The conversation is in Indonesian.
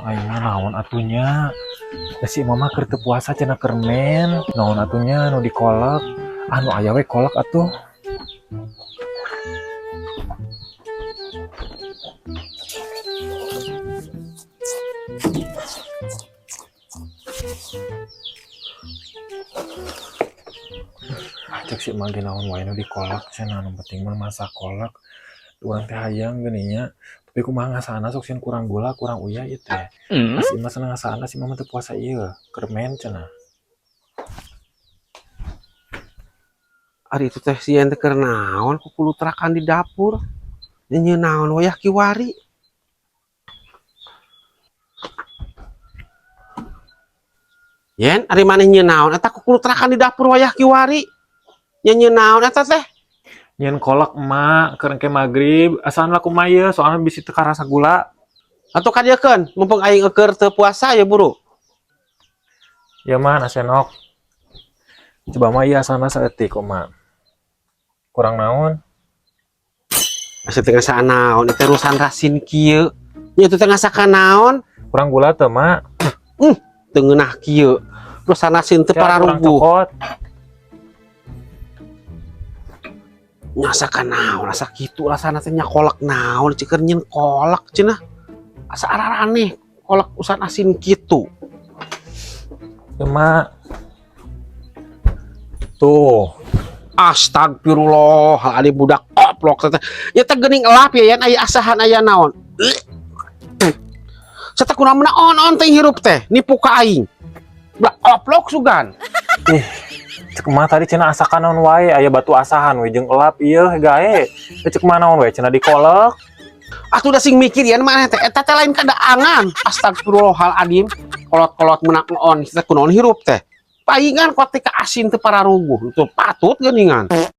Aing mah naon atunya? Da si mama keur teu puasa cenah kermen. Naon atunya nu dikolak? Anu aya we kolak atuh. Cek si emak ge naon wae nu dikolak cenah, anu penting mah masak kolak. Urang teh hayang geuning nya. Tapi kumaha ngasana sok sieun kurang gula, kurang uyah ieu teh. Si emak seneng ngasana si mama teu puasa ieu, kermen cenah. Ari itu teh sieun teh keur naon ku kudu terakan di dapur. Nyeun naon wayah kiwari. Yen ari maneh nyeun naon eta ku kudu terakan di dapur wayah kiwari. Nyeun naon eta teh? Nyen kolak emak keur engke magrib, asal laku mah ieu soalna bisi teu karasa gula. Atuh kadiekeun mumpung aing keur teu puasa ya buru. Ya mah na senok. Coba mah ieu asalna saeutik kok mah. Kurang naon? Asa teu ngasa naon eta urusan rasin kieu. Nya teu ngasa ka naon? Kurang gula teu mak? Teu ngeunah kieu. Urusan rasin teu Kurang pararuguh. cokot. Nyasa ka naon asa kitu rasana teh nya kolak naon cikeun nyeun kolak cenah. Asa araraneh kolak usan asin kitu. Ya mak. Tuh. Astagfirullah, adi budak oplok teh. Ya teh geuning elap ya yan aya asahan aya naon. Sata kunaon on teh hirup teh nipu ka aing. Budak oplok sugan. Cek mah tadi cenah asakan naon wae, aya batu asahan we jeung elap ieu gae. Cek mah naon wae cenah dikolek. Atuh da sing mikir yan maneh teh eta teh lain kadaangan. Astagfirullahaladzim. Kolot-kolot menak on kita kunaon hirup teh. Paingan kote ka asin teu pararuguh. Itu patut geuningan.